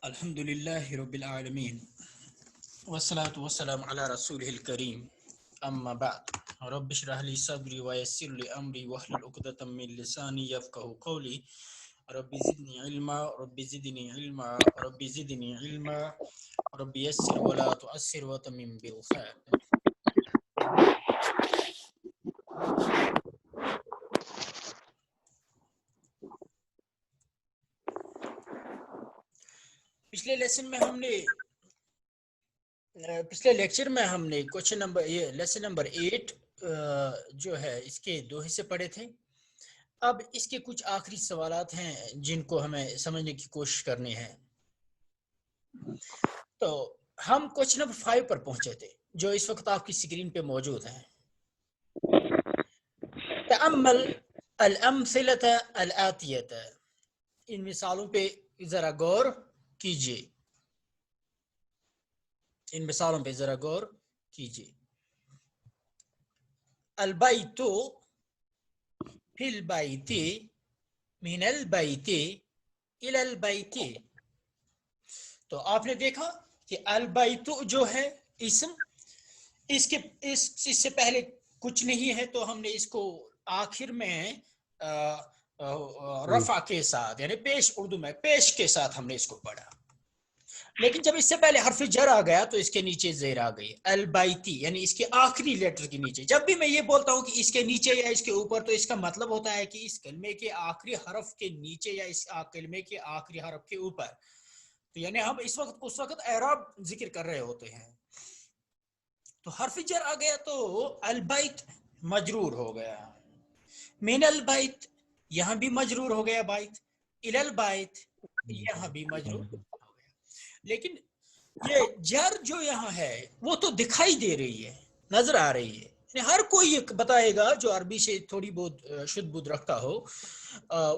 الحمدللہ رب العالمین والصلاة والسلام علی رسولہ الکریم اما بعد رب اشرح لی صدری ویسر لی امری واحلل عقدۃ من لسانی یفقهوا قولی رب زدنی علما رب زدنی علما رب زدنی علما رب یسر ولا تعسر وتمم بالخیر. پچھلے لیکچر میں ہم نے کوشچن نمبر یہ لیسن نمبر 8 جو ہے اس کے 2 حصے پڑھے تھے. اب اس کے کچھ آخری سوالات ہیں جن کو ہمیں سمجھنے کی کوشش کرنی ہے. تو ہم کوشچن نمبر 5 پر پہنچے تھے جو اس وقت آپ کی سکرین پہ موجود ہیں. تأمل الامثلۃ الآتیۃ، ان مثالوں پہ ذرا غور کیجیے. ان مثالوں پہ ذرا غور کیجیے. البیت فی البیت من البیت الی البیت. تو آپ نے دیکھا کہ البیت جو ہے اسم، اس سے پہلے کچھ نہیں ہے تو ہم نے اس کو آخر میں رفع کے ساتھ یعنی پیش، اردو میں پیش کے ساتھ ہم نے اس کو پڑھا. لیکن جب اس سے پہلے حرف جر آ گیا تو اس کے نیچے زیر آ گئی البیتی، یعنی اس کے آخری لیٹر کے نیچے. جب بھی میں یہ بولتا ہوں کہ اس کے نیچے یا اس کے اوپر تو اس کا مطلب ہوتا ہے کہ اس کلمے کے آخری حرف کے نیچے یا اس کلمے کے آخری حرف کے اوپر. تو یعنی ہم اس وقت اعراب ذکر کر رہے ہوتے ہیں. تو حرف جر آ گیا تو البیت مجرور ہو گیا. من البیت یہاں بھی مجرور ہو گیا بیت. الی البیت یہاں بھی مجرور ہو گیا. لیکن یہ جر جو یہاں ہے وہ تو دکھائی دے رہی ہے، نظر آ رہی ہے. یعنی ہر کوئی یہ بتائے گا جو عربی سے تھوڑی بہت شد بدھ رکھتا ہو،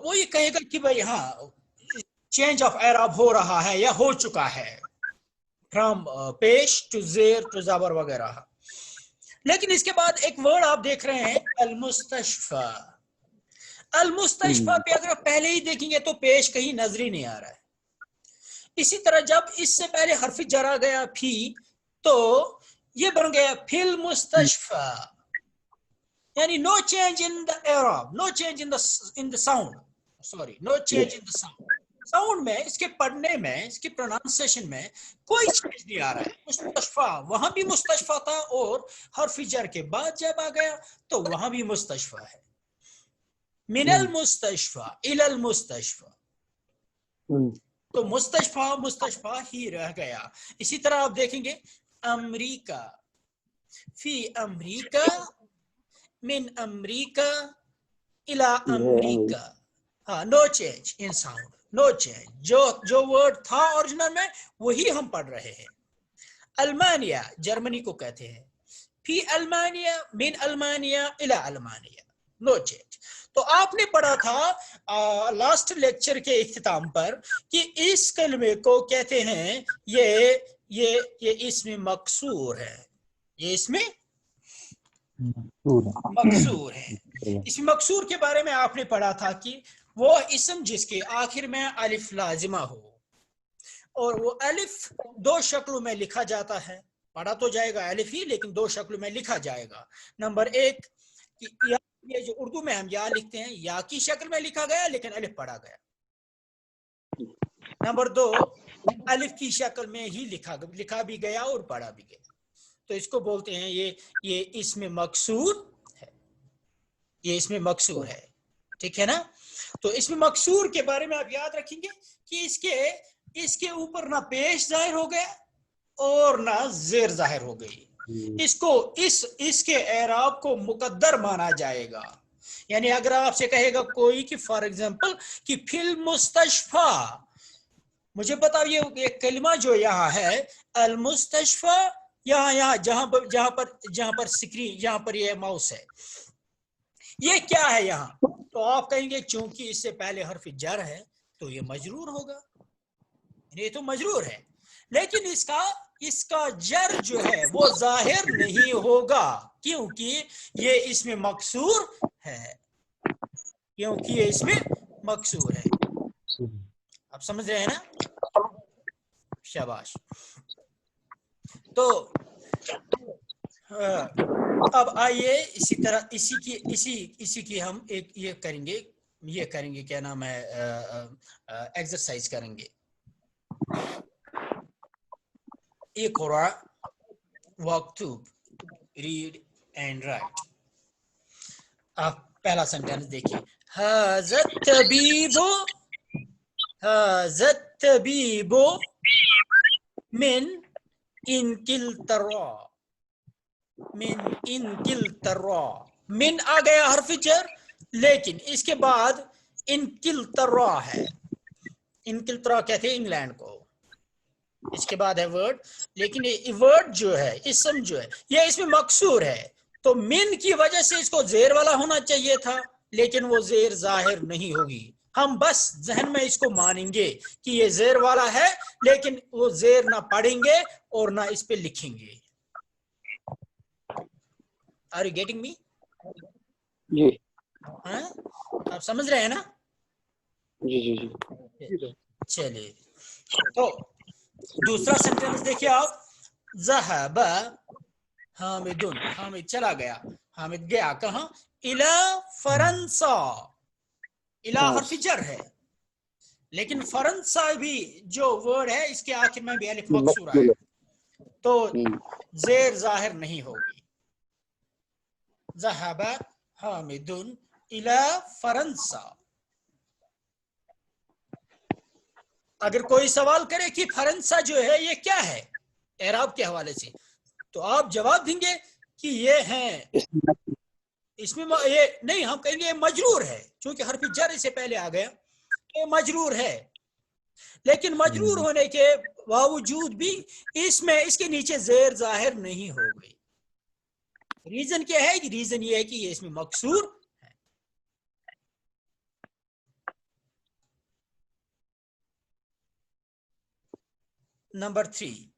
وہ یہ کہے گا کہ بھائی ہاں چینج آف اعراب ہو رہا ہے یا ہو چکا ہے فرام پیش ٹو زیر ٹو زبر وغیرہ. لیکن اس کے بعد ایک ورڈ آپ دیکھ رہے ہیں المستشفى. المستشفى پہ اگر آپ پہلے ہی دیکھیں گے تو پیش کہیں نظر ہی نہیں آ رہا ہے. اسی طرح جب اس سے پہلے حرف جر آ گیا فی تو یہ بن گیا فی المستشفى، یعنی نو چینج ان دا اعراب، no change in the sound, sorry no change in the sound. Sound میں، اس کے پڑھنے میں، اس کی پروننسیشن میں کوئی چینج نہیں آ رہا ہے. مستشفى وہاں بھی مستشفى تھا اور حرف جر کے بعد جب آ گیا تو وہاں بھی مستشفى ہے. من المستشفى الى المستشفى تو مستشفى ہی رہ گیا. اسی طرح آپ دیکھیں گے امریکہ فی امریکہ من امریکہ الى امریکہ. ہاں no change in sound, no change. جو ورڈ تھا اوریجنل میں وہی ہم پڑھ رہے ہیں. المانیہ جرمنی کو کہتے ہیں. فی المانیہ من المانیہ الى المانیہ، نو چینج. تو آپ نے پڑھا تھا لاسٹ لیکچر کے اختتام پر کہ اس کلمے کو کہتے ہیں یہ اسم مکسور ہے. یہ اسم مکسور ہے. اسم مکسور کے بارے میں آپ نے پڑھا تھا کہ وہ اسم جس کے آخر میں الف لازمہ ہو، اور وہ الف 2 شکلوں میں لکھا جاتا ہے. پڑھا تو جائے گا الف ہی لیکن 2 شکلوں میں لکھا جائے گا. نمبر 1 کہ یہ جو اردو میں ہم یا لکھتے ہیں یا کی شکل میں لکھا گیا لیکن الف پڑھا گیا. نمبر 2 الف کی شکل میں ہی لکھا بھی گیا اور پڑھا بھی گیا. تو اس کو بولتے ہیں یہ اسم مکسور ہے. یہ اسم مکسور ہے، ٹھیک ہے نا. تو اسم مکسور کے بارے میں آپ یاد رکھیں گے کہ اس کے اوپر نہ پیش ظاہر ہو گیا اور نہ زیر ظاہر ہو گئی. اس کے اعراب کو مقدر مانا جائے گا. یعنی اگر آپ سے کہے گا کوئی کہ فار ایگزامپل کہ فی المستشفى، مجھے بتاؤ یہ کلمہ جو یہاں ہے المستشفى، یہاں جہاں پر سکرین، جہاں پر یہ ماؤس ہے، یہ کیا ہے یہاں؟ تو آپ کہیں گے چونکہ اس سے پہلے حرف جر ہے تو یہ مجرور ہوگا. یہ تو مجرور ہے لیکن اس کا جر جو ہے وہ ظاہر نہیں ہوگا کیونکہ یہ اس میں مکسور ہے. کیونکہ یہ اس میں مکسور ہے. آپ سمجھ رہے ہیں نا؟ शाबाश। तो अब आइए इसी तरह इसी की हम एक ये करेंगे क्या नाम है, एक्सरसाइज करेंगे। Iqra वक्तुब, read and right. आप पहला सेंटेंस देखिए, हाज़त तबीबो मिन इंकिलतरा, मिन आ गया हर्फ जर, लेकिन इसके बाद इंकिलतरा है। इंकिलतरा कहते हैं इंग्लैंड को। इसके बाद है वर्ड, लेकिन ये वर्ड जो है, इसम जो है, ये इसमें मकसूर है, तो मिन की वजह से इसको जेर वाला होना चाहिए था, लेकिन वो जेर जाहिर नहीं होगी। हम बस जहन में इसको मानेंगे कि ये जेर वाला है, लेकिन वो जेर ना पढ़ेंगे और ना इस पे लिखेंगे। Are you getting me? जी हाँ, आप समझ रहे हैं ना? जी जी जी। चलिए, तो दूसरा सेंटेंस देखिए आप, ज़हबा हामिदुन, हामिद चला गया, हामिद गया कहाँ? इला फरंसा। इला हर्फ जर है, लेकिन फरंसा भी जो वर्ड है, इसके आखिर में भी अलिफ मकसूर आएगा, तो जेर जाहिर नहीं होगी। ज़हबा हामिदुन इला फरंसा। अगर कोई सवाल करे कि फरंसा जो है ये क्या है एराब के हवाले से, तो आप जवाब देंगे कि ये है, इसमें ये नहीं, हम कहेंगे ये मजरूर है, क्योंकि हर्फ जर इससे पहले आ गया, ये मजरूर है। लेकिन मजरूर होने के बावजूद भी इसमें इसके नीचे जेर जाहिर नहीं हो गई। रीजन क्या है? रीजन ये है कि ये इसमें मकसूर है। नंबर 3,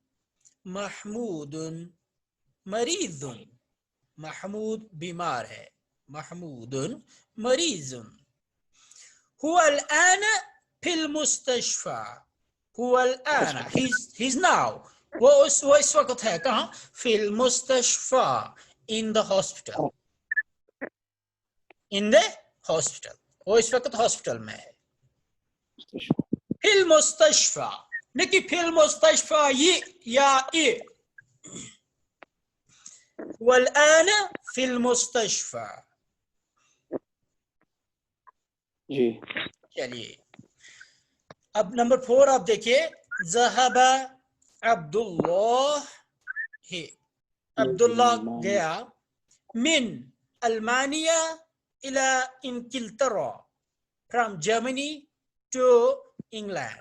महमूदुन मरीजुन। महमूद बीमार है, महमूदुन मरीजुन। हुवल आना फिल मुस्तशफा, हुवल आना, he's now, वो इस वक्त है कहाँ? फिल मुस्तशफा, in the hospital, in the hospital, वो इस वक्त हॉस्पिटल में है। फिल मुस्तशफा, नहीं फिल मुस्तशफा ये या ए, वल आना फिल मुस्तशफा। जी चलिए, अब नंबर 4 आप देखिए, ज़हबा अब्दुल्लाह है, अब्दुल्लाह गया, मिन अल्मानिया इला इंकिलतरा, from Germany to England.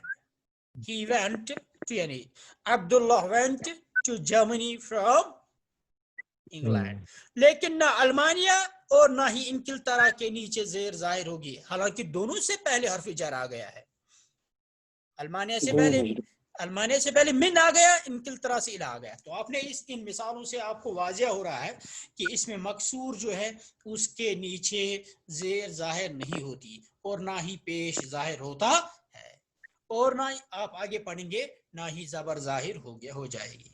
he went to, यानी Abdullah went to Germany from England. लेकिन ना अल्मानिया और ना ही इंकिलतरा के नीचे जेर जाहिर होगी, हालांकि दोनों से पहले हर्फ जार आ गया है। अल्मानिया से पहले मिन आ गया, इंकिलतरा से इला आ गया। तो आपने इन मिसालों से आपको वाज़िया हो रहा है कि इसमें मकसूर जो है उसके नीचे जेर जाहिर नहीं होती और ना ही पेश जाहिर होता है, और ना आप आगे पढ़ेंगे ना ही जबर जाहिर हो जाएगी।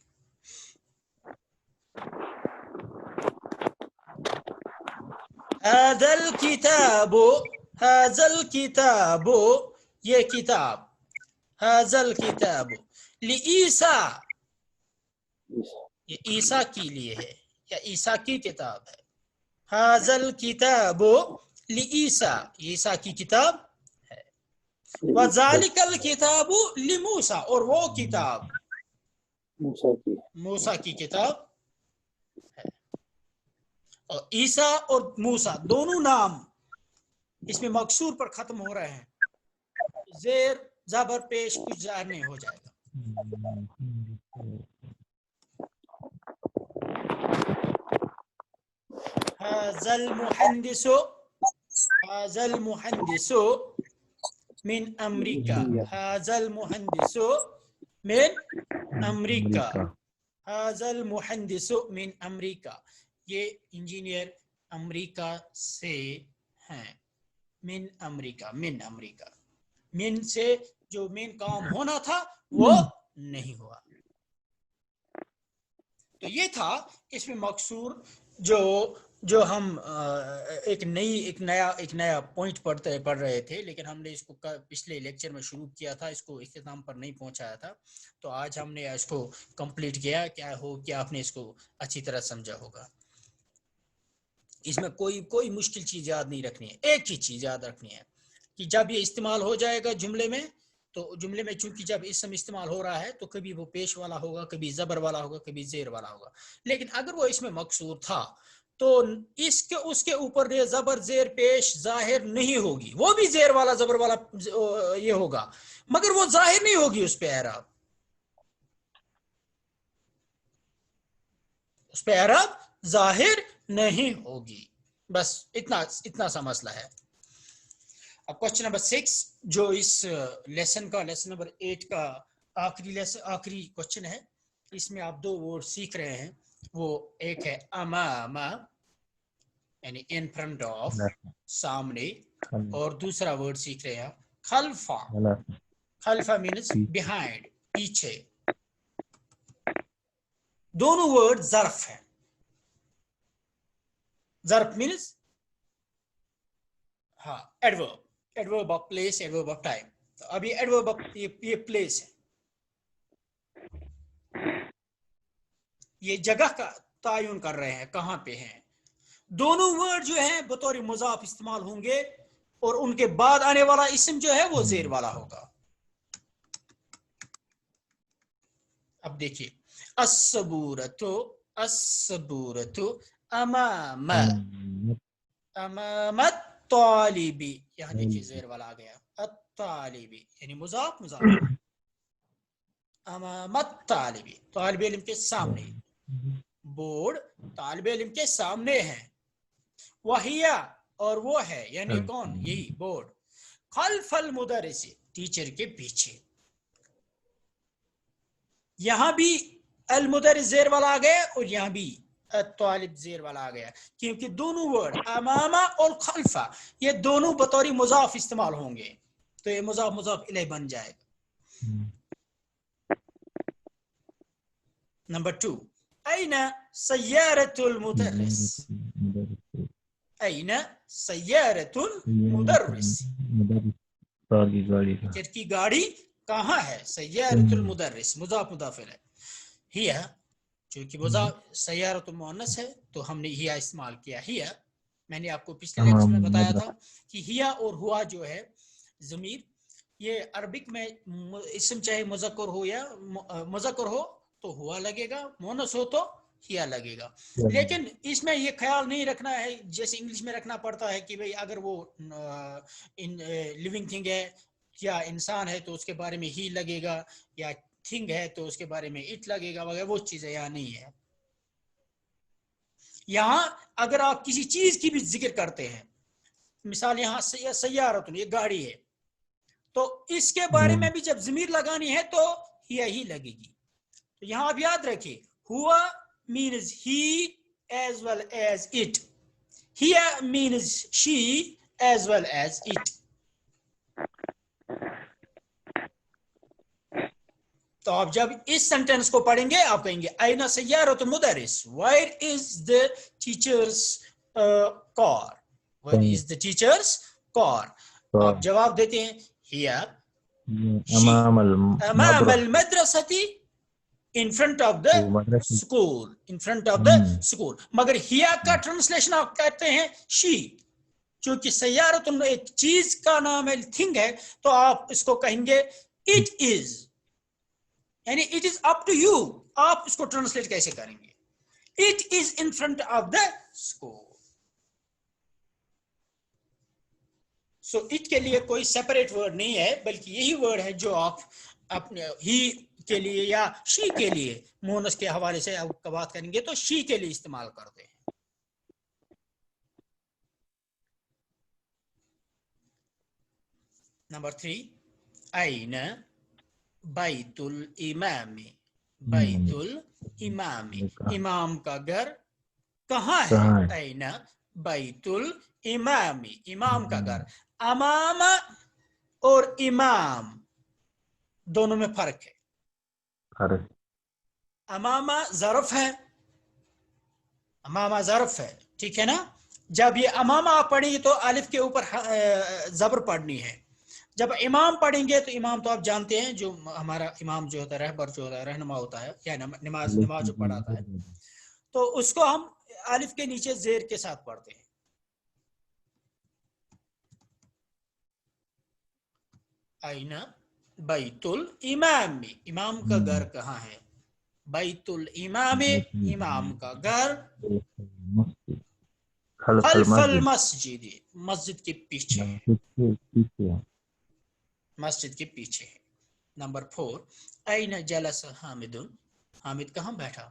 हाज़ल किताबो, ये किताब, हाज़ल किताबो लिईसा, ये ईसा के लिए है या ईसा की किताब है। हाज़ल किताबो लिईसा, ईसा की किताब है। वज़ालिकल किताबु लिमूसा, और वो किताब मूसा की किताब है। और ईसा और मूसा दोनों नाम इसमें मकसूर पर खत्म हो रहे हैं, जेर जबर पेश कुछ जाहिर नहीं हो जाएगा। हाज़ल मुहंदिसो मिन अमरीका, हाज़ल मुहंदिसो मिन अमरीका, हाज़ल मुहंदिसो मिन अमरीका, ये इंजीनियर अमरीका से हैं। मिन अमरीका, मिन से जो मेन काम होना था वो नहीं हुआ। तो ये था इसमें मकसूर जो हम एक नया पॉइंट पढ़ रहे थे, लेकिन हमने इसको पिछले लेक्चर में शुरू किया था, इसको इख्तिताम पर नहीं पहुंचाया था। तो आज हमने इसको कंप्लीट किया। क्या आपने इसको अच्छी तरह समझा होगा। इसमें कोई मुश्किल चीज याद नहीं रखनी है, एक ही चीज याद रखनी है कि जब ये इस्तेमाल हो जाएगा जुमले में, तो जुमले में चूंकि जब इसम इस्तेमाल हो रहा है तो कभी वो पेश वाला होगा, कभी जबर वाला होगा, कभी जेर वाला होगा। लेकिन अगर वो इसमें मकसूर था तो इसके उसके ऊपर ये जबर जेर पेश जाहिर नहीं होगी, वो भी जेर वाला जबर वाला ये होगा, मगर वो जाहिर नहीं होगी उस पे एराब, उस पे एराब जाहिर नहीं होगी। बस इतना सा मसला है। अब क्वेश्चन नंबर 6 जो इस लेसन नंबर 8 का आखिरी क्वेश्चन है, इसमें आप 2 वर्ड सीख रहे हैं। वो एक है अमामा यानी इन फ्रंट ऑफ, सामने, और दूसरा वर्ड सीख रहे हैं खल्फा। खल्फा मीन्स बिहाइंड, पीछे। दोनों वर्ड ज़र्फ है। ज़र्फ means adverb of place, adverb of time. तो अभी एडवर्ब ऑफ ये प्लेस है, ये जगह का तायुन कर रहे हैं, कहां पे हैं। दोनों वर्ड जो हैं बतौर मुजाफ इस्तेमाल होंगे, और उनके बाद आने वाला इसम जो है वो जेर वाला होगा। अब देखिए, अस्सबूरतु अमामत तालिबी, यहाँ देखिए जेर वाला आ गया, अत्तालिबी यानी मुजाफ अमामत तालिबी, तालिब इल्म के सामने, बोर्ड तालिब इल्म के सामने है। वहिया और वो है, यानी कौन, यही बोर्ड। खल्फल मुदर्रिस, टीचर के पीछे। यहां भी अल मुदर्रिस जेर वाला आ गया और यहां भी तालिब जेर वाला आ गया, क्योंकि दोनों वर्ड अमामा और खल्फा ये दोनों बतौरी मुजाफ इस्तेमाल होंगे, तो ये मुजाफ इलैह बन जाएगा। नंबर 2, ऐना सय्यारतुल मुदर्रिस, ऐना सय्यारतुल मुदर्रिस, टीचर की गाड़ी कहाँ है। सय्यारतुल मुदर्रिस मुजाफ इलैह। हिया चूंकि मुजाफ सय्यारतुल मुअन्नस है तो हमने हिया इस्तेमाल किया। हिया मैंने आपको पिछले लेक्चर में बताया था कि हिया और हुआ जो है ज़मीर, ये अरबिक में इसम चाहे मुज़क्कर हो या मुज़क्कर हो तो हुआ लगेगा, मुअन्नस हो तो हिया लगेगा। लेकिन इसमें ये ख्याल नहीं रखना है जैसे इंग्लिश में रखना पड़ता है कि भाई अगर वो लिविंग थिंग है या इंसान है तो उसके बारे में ही लगेगा, या थिंग है तो उसके बारे में इट लगेगा वगैरह, वो चीजें यहाँ नहीं है। यहाँ अगर आप किसी चीज की भी जिक्र करते हैं, मिसाल यहाँ सय्यारतुन ये गाड़ी है, तो इसके बारे में भी जब ज़मीर लगानी है तो हिया ही लगेगी। तो यहाँ आप याद रखिए, हुआ means he as well as it, हिया means she as well as it. तो आप जब इस सेंटेंस को पढ़ेंगे आप कहेंगे ऐना सय्यारतुल मुदर्रिस, where is the teacher's car, where is the teacher's car. आप जवाब देते हैं हिया अमामल मदरसती, in front of the school, in front of the school. मगर हिया का ट्रांसलेशन आप कहते हैं शी, क्योंकि सय्यारतुन एक चीज का नाम है, थिंग है, तो आप इसको कहेंगे इट इज, यानी it is up to you, आप इसको ट्रांसलेट कैसे करेंगे। It is in front of the school. So it के लिए कोई सेपरेट वर्ड नहीं है, बल्कि यही वर्ड है जो आप अपने ही के लिए या शी के लिए, मोनस के हवाले से आप बात करेंगे तो शी के लिए इस्तेमाल करते हैं। नंबर 3, ऐना बैतुल इमामी, बैतुल इमामी, इमाम का घर कहाँ है। ऐना बैतुल इमामी, इमाम का घर। अमामा और इमाम दोनों में फर्क है। अमामा ज़र्फ़ है, अमामा ज़र्फ़ है, ठीक है ना। जब ये अमामा आप पढ़ेंगे तो अलिफ के ऊपर ज़बर पढ़नी है। जब इमाम पढ़ेंगे तो इमाम तो आप जानते हैं, जो हमारा इमाम जो होता है, रहबर जो होता है, रहनुमा होता है, या नमाज जो पढ़ाता है, तो उसको हम अलिफ के नीचे ज़ेर के साथ पढ़ते हैं। आइना बैतुल इमाम में, इमाम का घर कहाँ है? बैतुल इमाम, इमाम का घर खल्फल मस्जिद, मस्जिद के पीछे है, मस्जिद के पीछे है। नंबर 4, आइना जलस हामिदुन, हामिद कहाँ बैठा?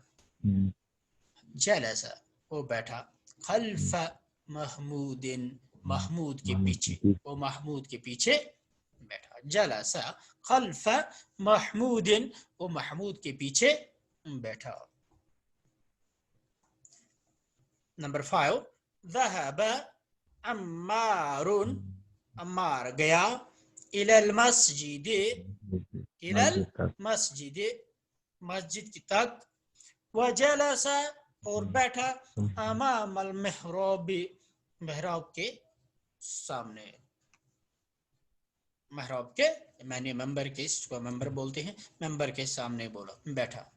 जलस, वो बैठा, खल्फ महमूदिन, महमूद के पीछे, वो महमूद के पीछे बैठा। जलसा खल्फ महमूदिन, वो महमूद के पीछे बैठा। नंबर 5, ज़हब अम्मारुन, अम्मार गया, इलल मस्जिद, इलल मस्जिद, मस्जिद की तक, वजलसा, और बैठा, अमामल मेहराब, मेहराब के सामने, मेहराब के मैंने मेंबर के, इसको मेंबर बोलते हैं, मेंबर के सामने बोला, बैठा।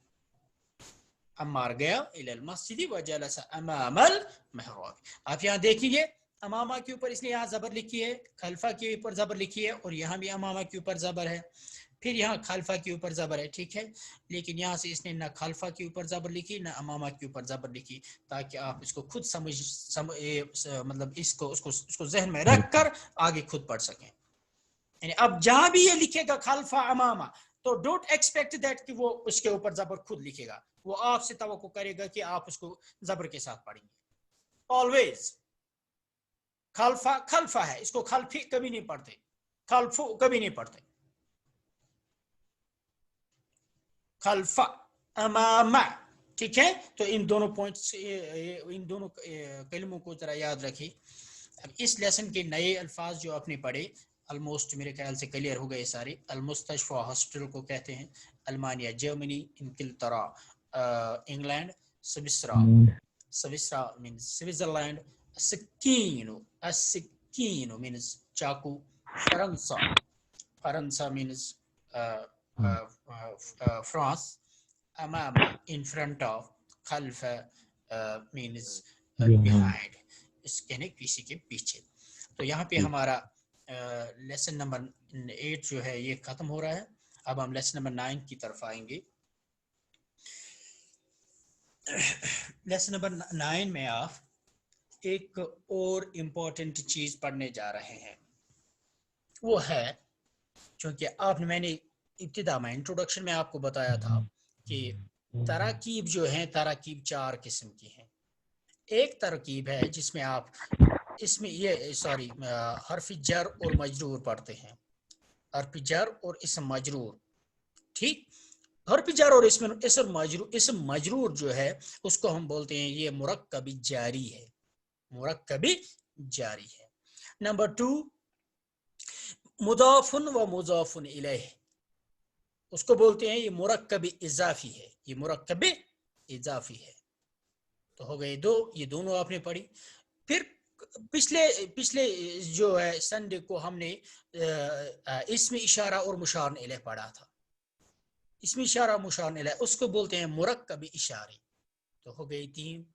अम्मार गया इलल मस्जिद वजलसा अमामल मेहराब। आप यहाँ देखिए, अमामा के ऊपर इसने यहाँ ज़बर लिखी है, खल्फा के ऊपर ज़बर लिखी है, और यहाँ भी अमामा के ऊपर ज़बर है, फिर यहाँ खल्फा के ऊपर ज़बर है, ठीक है। लेकिन यहाँ से इसने ना खल्फा के ऊपर ज़बर लिखी, ना अमामा के ऊपर ज़बर लिखी, ताकि आप इसको खुद मतलब उसको जहन में रख कर आगे खुद पढ़ सकें। यानी अब जहां भी ये लिखेगा खल्फा अमामा, तो डोंट एक्सपेक्ट दैट कि वो उसके ऊपर ज़बर खुद लिखेगा, वो आपसे तवक्को करेगा कि आप उसको ज़बर के साथ पढ़ेंगे। ऑलवेज खल्फा खल्फा है, इसको खल्फी कभी नहीं पढ़ते, खल्फू कभी नहीं पढ़ते, खल्फा अमामा, ठीक है। तो इन दोनों पॉइंट्स, इन दोनों कलमों को जरा याद रखिए। अब इस लेसन के नए अल्फाज जो आपने पढ़े, ऑलमोस्ट मेरे ख्याल से क्लियर हो गए सारे। अलमुस्तशफा हॉस्पिटल को कहते हैं, अल्मानिया जर्मनी, इंगिलतरा इंग्लैंड, स्विस्रा, स्विस्रा मीन्स स्विट्जरलैंड, सकीनो, अस्कीनो मीन्स चाकू, फरंसा, फरंसा मीन्स फ्रांस, अमामा इन फ्रंट ऑफ, खल्फ मीन्स बिहाइंड, इस कहने किसी के पीछे। तो यहाँ पे हमारा लेसन नंबर 8 जो है ये खत्म हो रहा है। अब हम लेसन नंबर 9 की तरफ आएंगे। लेसन नंबर 9 में आप एक और इम्पोर्टेंट चीज पढ़ने जा रहे हैं, वो है, क्योंकि आपने, मैंने इब्तिदा में इंट्रोडक्शन में आपको बताया था कि तराकीब जो है, तराकीब 4 किस्म की हैं। एक तरकीब है जिसमें आप इसमें ये हर्फ जर और मजरूर पढ़ते हैं, हर्फ जर और इसम मजरूर, ठीक। हर्फ जर और इसम मजरूर जो है उसको हम बोलते हैं ये मुरक्कबी जारी है, मुरक्कबी जारी है। नंबर 2, मुदाफुन व मुदाफुन इलैह, उसको बोलते हैं ये मुरक्कबी इजाफी है, ये मुरक्कबी इजाफी है। तो हो गए 2, ये दोनों आपने पढ़ी। फिर पिछले जो है संडे को हमने इसमें इशारा और मुशार इलैह पढ़ा था, इसमें इशारा मुशार इलैह उसको बोलते हैं मुरक्कबी इशारे। तो हो गई 3।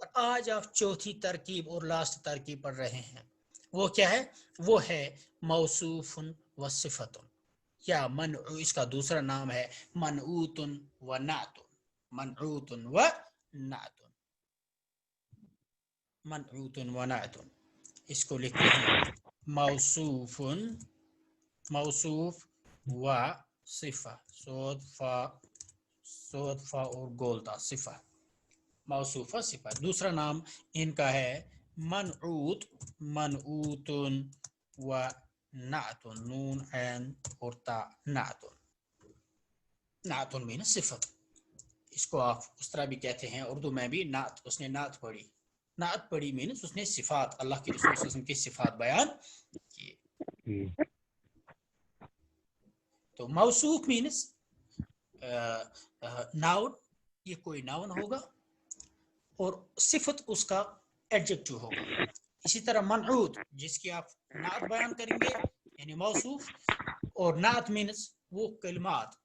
और आज आप चौथी तरकीब और लास्ट तरकीब पढ़ रहे हैं, वो क्या है? वो है मौसूफुन व सिफतुन, या मन, इसका दूसरा नाम है मनऊतुन व नातुन, मनऊतुन व नातुन, मनऊतुन व नातुन। इसको लिखते हैं मौसूफुन, मौसूफ व सिफा, सोद फा और गोलता, सिफा, मौसूफा सिफा। दूसरा नाम इनका है मनऊत, मनऊतुन व नातुन, नून ऐन और ता, नातुन, नातुन मीन सिफत। इसको आप उस तरह भी कहते हैं, उर्दू में भी नात, उसने नात पढ़ी, नात पढ़ी मीन्स उसने सिफात, अल्लाह के रसूल सल्लल्लाहु अलैहि वसल्लम की सिफात बयान किए। तो मौसूफ मीन्स नाउन, ये कोई नाउन होगा और सिफत उसका एडजेक्टिव होगा। इसी तरह मनऊत, जिसकी आप नात बयान करेंगे यानी मौसूफ, और नात मीन्स वो कलिमात,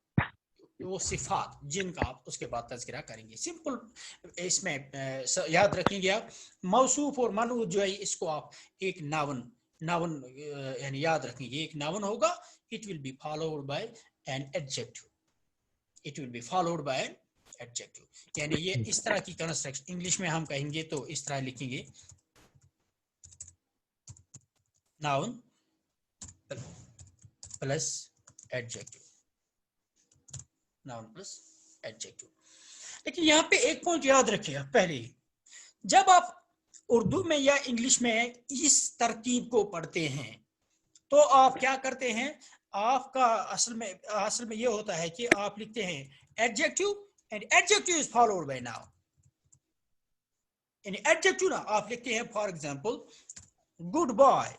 वो सिफात जिनका आप उसके बाद तज़किरा करेंगे। सिंपल इसमें याद रखेंगे आप, मौसूफ और मनऊत जो है इसको आप एक नाउन यानी याद रखेंगे, एक नाउन होगा, it will be followed by an adjective, it will be followed by an adjective. यानी ये इस तरह की कंस्ट्रक्शन इंग्लिश में हम कहेंगे तो इस तरह लिखेंगे, noun plus adjective, noun plus adjective. लेकिन यहाँ पे एक पॉइंट याद रखिएगा, पहले जब आप उर्दू में या इंग्लिश में इस तरकीब को पढ़ते हैं तो आप क्या करते हैं, आपका असल में ये होता है कि आप लिखते हैं adjective and adjective is followed by noun. यानी एडजेक्टिव ना आप लिखते हैं, for example good boy,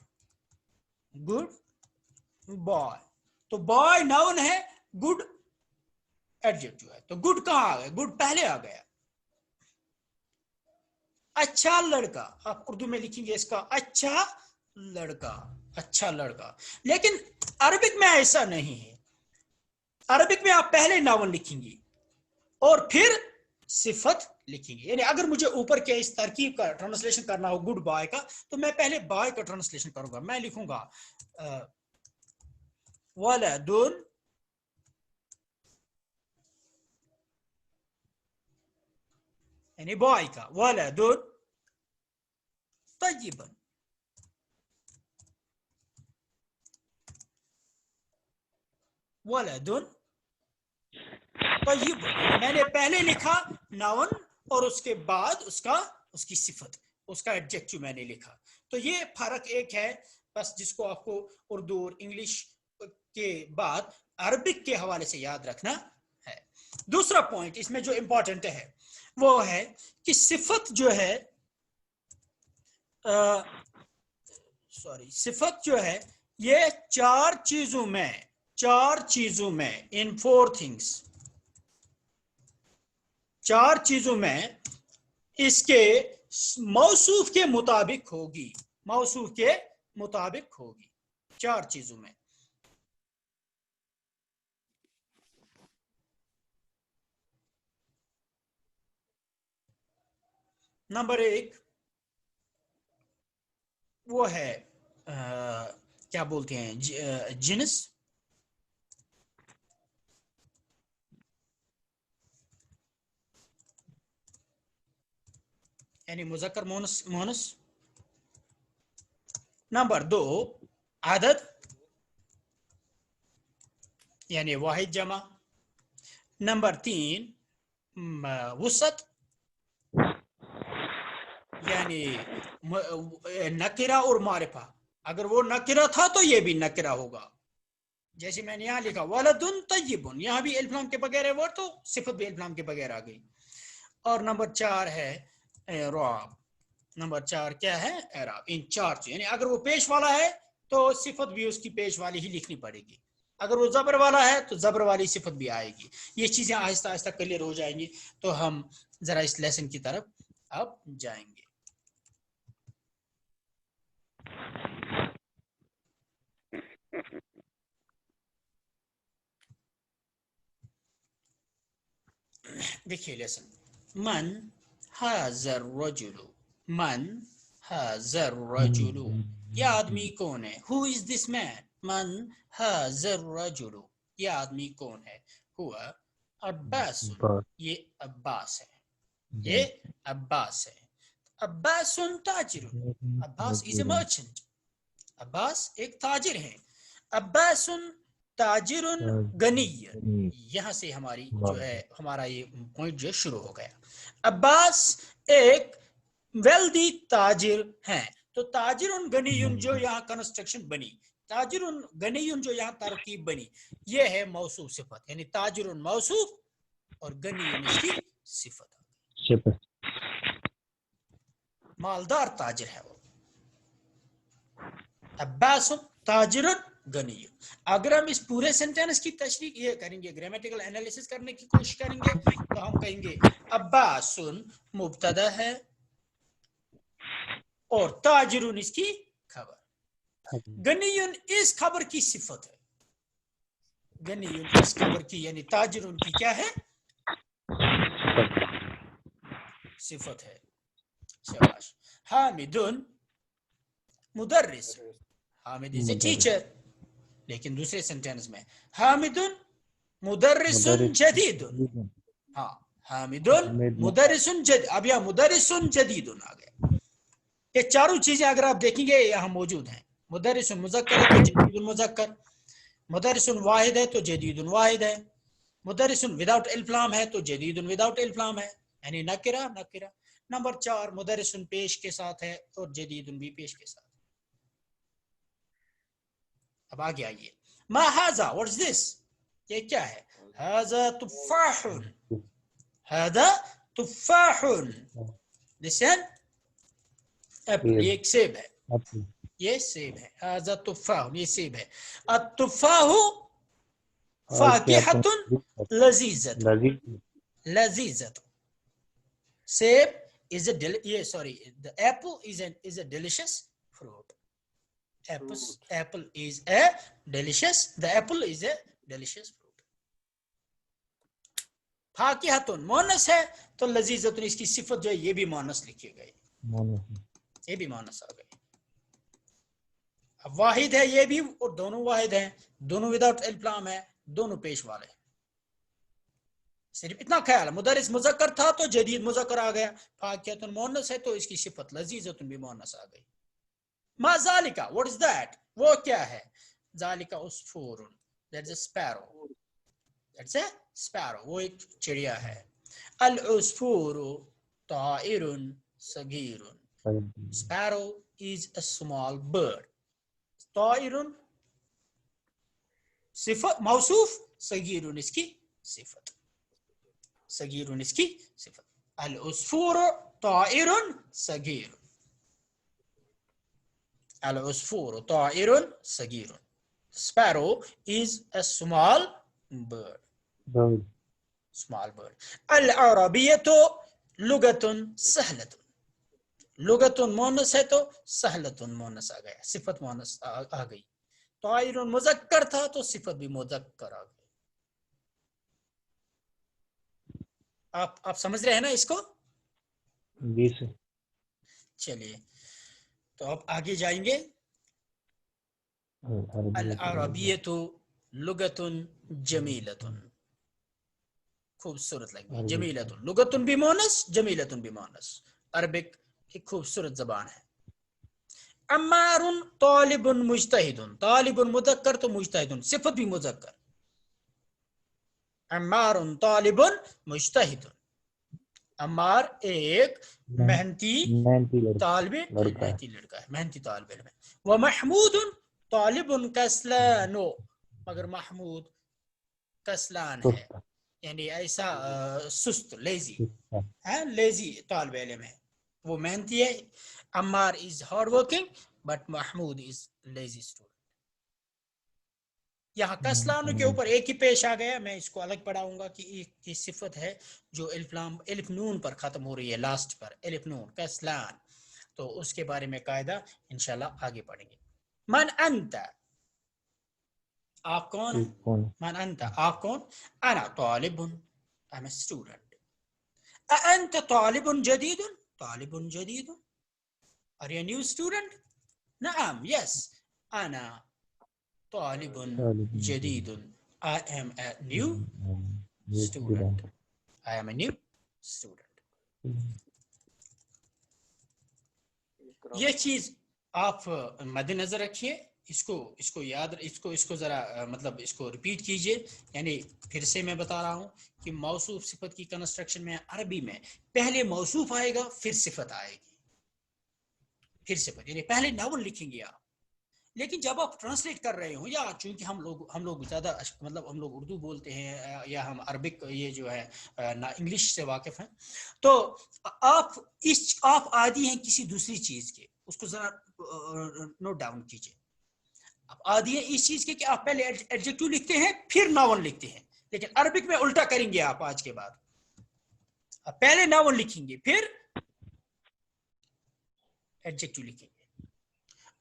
good boy, तो बॉय नाउन है, गुड एडजेक्टिव है, तो गुड कहाँ आ गया, गुड पहले आ गया। अच्छा लड़का, आप उर्दू में लिखेंगे इसका अच्छा लड़का, अच्छा लड़का। लेकिन अरबिक में ऐसा नहीं है, अरबिक में आप पहले नाउन लिखेंगे और फिर सिफत लिखेंगे। यानी अगर मुझे ऊपर के इस तरकीब का ट्रांसलेशन करना हो गुड बॉय का, तो मैं पहले बॉय का ट्रांसलेशन करूंगा, मैं लिखूंगा वलदुन यानी बॉय का, वलदुन तय्यबन, वलदुन तय्यबन, मैंने पहले लिखा नाउन और उसके बाद उसकी सिफत, उसका एडजेक्टिव मैंने लिखा। तो ये फर्क एक है बस, जिसको आपको उर्दू और इंग्लिश के बाद अरबिक के हवाले से याद रखना है। दूसरा पॉइंट इसमें जो इंपॉर्टेंट है वो है कि सिफत जो है, सिफत जो है ये चार चीजों में इन 4 थिंग्स, चार चीजों में इसके मौसूफ के मुताबिक होगी, मौसूफ के मुताबिक होगी, चार चीजों में। नंबर 1 वो है क्या बोलते हैं जिन्स, यानी मुज़क्कर मोनस। नंबर 2 आदद, यानी वाहिद जमा। नंबर 3 वसत, यानी नकिरा और मारिफा, अगर वो नकिरा था तो ये भी नकिरा होगा, जैसे मैंने यहाँ लिखा वलदुन तय्यबुन, यहाँ भी अल्फ लाम के बगैर है वो, तो सिफत भी अल्फ लाम के बगैर आ गई। और नंबर 4 है एराब, नंबर 4 क्या है, एराब। इन चार चीज, यानी अगर वो पेश वाला है तो सिफत भी उसकी पेश वाली ही लिखनी पड़ेगी, अगर वो जबर वाला है तो जबर वाली सिफत भी आएगी। ये चीजें आहिस्ता आहिस्ता क्लियर हो जाएंगी, तो हम जरा इस लेसन की तरफ अब जाएंगे। देखिए लेसन, मन हाज़र रजुलु, मन हाज़र रजुलु, ये आदमी कौन है, हु इज दिस मैन, मन हाज़र रजुलु, ये आदमी कौन है, हुआ अब्बास, ये अब्बास है, ये अब्बास है। अब्बास ताजिर, Abbas is a merchant, Abbas एक ताजिर है। अब्बास ताजिरुन गनी, यहाँ से हमारी जो है हमारा ये पॉइंट जो शुरू हो गया। अब्बास एक वेल्दी ताजिर हैं, तो ताजिरुन गनीयुन जो यहाँ कंस्ट्रक्शन बनी, ताजिरुन गनीयुन जो यहाँ तरकीब बनी, ये है मौसूफ सिफत, यानी ताजिरुन मौसूफ और गनीयुन इसकी सिफत, मालदार ताजिर है वो। अब्बास ताजिरुन गनी। अगर हम इस पूरे सेंटेंस की तशरीह ये करेंगे, ग्रामेटिकल एनालिसिस करने की कोशिश करेंगे, तो हम कहेंगे अब्बासुन मुब्तदा है और ताजिरुन इसकी खबर। गनीयुन इस खबर की सिफत है, गनीयुन इस खबर की यानी ताजिरुन की क्या है, सिफत है। शाबाश। हामिदुन मुदर्रिस, हामिद इज ए टीचर, लेकिन दूसरे सेंटेंस में हामिदुन मुदर्रिसुन जदीदुन, हाँ हामिदुन मुदर्रिसुन जदीद, अब यहाँ मुदर्रिसुन जदीदुन आ गया। ये चारों चीजें अगर आप देखेंगे यहाँ मौजूद हैं। मुदर्रिसुन मुज़क्कर है तो जदीदुन मुज़क्कर, मुदर्रिसुन वाहिद है तो जदीदुन वाहिद है, मुदर्रिसुन विदाउट इल्फलाम है तो जदीदुन विदाउट इल्फलाम है, यानी नकिरा नकिरा। नंबर 4 मुदर्रिसुन पेश के साथ है और जदीदुन भी पेश के साथ। अब आगे आइए, मा हाजा, व्हाट इज दिस, ये क्या है, हाजा तुफाहुन, हाजा तुफाहुन, लिसन एप्पल, ये एक सेब है, ये सेब है, हाजा तुफाहुन, ये सेब है। अत्तुफाहु फाकिहतुन लजीजतुन, लजीजतुन, सेब is a the apple is a delicious fruit. Apple is a delicious, the apple is a delicious fruit. फाकिहतुन Moonis है तो लजीजतुन इसकी सिफत जो है ये भी मोनस लिखी गई, ये भी मोनस आ गई। अब वाहिद है ये भी, और दोनों वाहिद हैं, दोनों विदाउट इल्फलाम है, दोनों पेश वाले हैं। सिर्फ इतना ख्याल है, मुदर्रिस मुज़क्कर था तो जदीद मुज़क्कर आ गया, फाकिहतुन मोनस है तो इसकी सिफत लजीजतुन भी मोनस आ गई। मा ज़ालिका, व्हाट इज दैट, वो क्या है, ज़ालिका उसफूरुन, that's a sparrow, that's a sparrow, वो एक चिड़िया है। अल उसफूरु ताइरुन सगीरुन, sparrow is a small bird, ताइरुन सिफत मौसूफ, सगीरुन इसकी सिफत, सगीरुन इसकी सिफत। अल उसफूरु ताइरुन सगीरुन, अल उसफूरु ताइरुन सगीरुन, sparrow is a small bird, small bird. al-arabiyatu lugatun sahlatun, लुगतुन Moonis है तो सहलतुन मोनस आ गया, सिफत मोनस आ गई। ताइरुन मुज़क्कर था तो सिफत भी मुज़क्कर आ गई। आप समझ रहे हैं ना इसको? जी सर। चलिए तो अब आगे जाएंगे। अल-अरबियतु लुगतुन जमीलतुन, खूबसूरत लगी, जमीलतुन, लुगतुन भी मोनस, जमीलतुन भी मोनस, अरबिक एक खूबसूरत जबान है। अम्मारुन तालिबुन मुज्तहिदुन, तालिबुन मुज़क्कर तो मुज्तहिदुन सिफत भी मुज़क्कर, अम्मारुन तालिबुन मुज्तहिदुन, अम्मार एक मेहनती तालिब लड़का है, मेहनती तालिब इल्म है। व महमूदुन तालिबुन कसलानो, मगर महमूद कसलान है, यानी ऐसा सुस्त, लेजी है, लेजी तालिब इल्म है, वो मेहनती है। Ammar is hard working but Mahmood is lazy student. यहाँ कसलान के ऊपर एक ही पेश आ गया, मैं इसको अलग पढ़ाऊंगा कि एक सिफत है जो एलिफ नून पर खत्म हो रही है, लास्ट पर एलिफ नून, कसलान, तो उसके बारे में कायदा इंशाल्लाह आगे पढ़ेंगे। मन अंता, आप कौन है? मन अंता, आप कौन? अना तालिबुन, आई एम अ स्टूडेंट। अअंत तालिबुन जदीदुन, तालिबुन जदीदुन, are you a new student? नअम, यस, अना तालिबुन जदीदुन, I am a new student, I am a new student। ये चीज आप मद्देनजर रखिए, इसको याद, इसको जरा मतलब इसको रिपीट कीजिए। यानी फिर से मैं बता रहा हूं कि मौसूफ सिफत की कंस्ट्रक्शन में अरबी में पहले मौसूफ आएगा फिर सिफत आएगी, फिर सिफत, यानी पहले नाउन लिखेंगे आप, लेकिन जब आप ट्रांसलेट कर रहे हो, या चूंकि हम लोग ज़्यादा मतलब हम लोग उर्दू बोलते हैं या हम अरबिक ये जो है ना इंग्लिश से वाकिफ़ हैं, तो आप आदी हैं किसी दूसरी चीज़ के, उसको ज़रा नोट डाउन कीजिए। اب عادی ہے اس چیز کے کہ آپ پہلے ایڈجیکٹو لکھتے ہیں پھر ناون لکھتے ہیں، لیکن عربک میں الٹا کریں گے آپ آج کے بعد، آپ پہلے ناون لکھیں گے پھر ایڈجیکٹو لکھیں گے.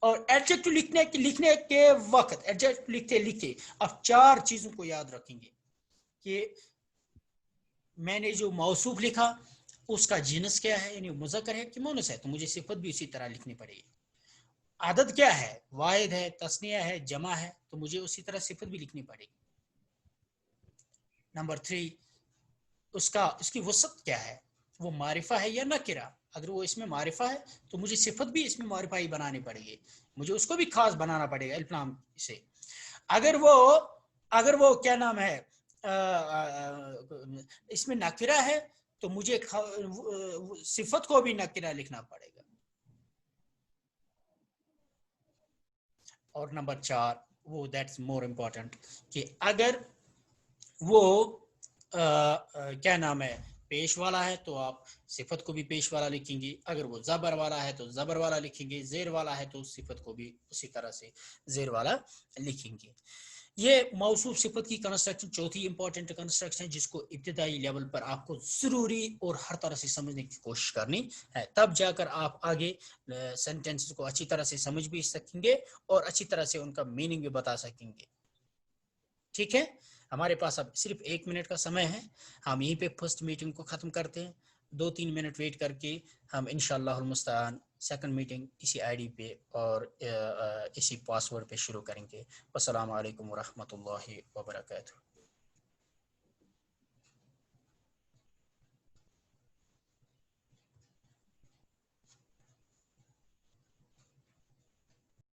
اور ایڈجیکٹو لکھنے کے وقت ایڈجیکٹو لکھتے آپ 4 چیزوں کو یاد رکھیں گے کہ میں نے جو موصوف لکھا اس کا جنس کیا ہے، یعنی مذکر ہے کہ مؤنث ہے، تو مجھے صفت بھی اسی طرح لکھنی پڑے گی. عدد کیا ہے، واحد ہے، تثنیہ ہے، جمع ہے، تو مجھے اسی طرح صفت بھی لکھنی پڑے گی. نمبر 3 اس کی وسعت کیا ہے، وہ معرفہ ہے یا نکرہ. اگر وہ اس میں معرفہ ہے تو مجھے صفت بھی اس میں معرفہ ہی بنانی پڑے گی، مجھے اس کو بھی خاص بنانا پڑے گا الف لام سے. اگر وہ کیا نام ہے اس میں نکرہ ہے تو مجھے صفت کو بھی نکرہ لکھنا پڑے گا. اور نمبر 4 وہ دیٹس مور امپورٹنٹ کہ اگر وہ کیا نام ہے پیش والا ہے تو آپ صفت کو بھی پیش والا لکھیں گے، اگر وہ زبر والا ہے تو زبر والا لکھیں گے، زیر والا ہے تو صفت کو بھی اسی طرح سے زیر والا لکھیں گے. یہ موصوف صفت کی کنسٹرکشن چوتھی امپورٹنٹ کنسٹرکشن ہے جس کو ابتدائی لیول پر آپ کو ضروری اور ہر طرح سے سمجھنے کی کوشش کرنی ہے، تب جا کر آپ آگے سینٹینس کو اچھی طرح سے سمجھ بھی سکیں گے اور اچھی طرح سے ان کا میننگ بھی بتا سکیں گے. ٹھیک ہے، ہمارے پاس اب صرف 1 منٹ کا سمے ہے، ہم یہیں پہ فرسٹ میٹنگ کو ختم کرتے ہیں. 2-3 منٹ ویٹ کر کے ہم انشاءاللہ المستعان سیکنڈ میٹنگ اسی آئی ڈی پہ اور اسی پاسورڈ پہ شروع کریں گے. السلام علیکم ورحمۃ اللہ وبرکاتہ.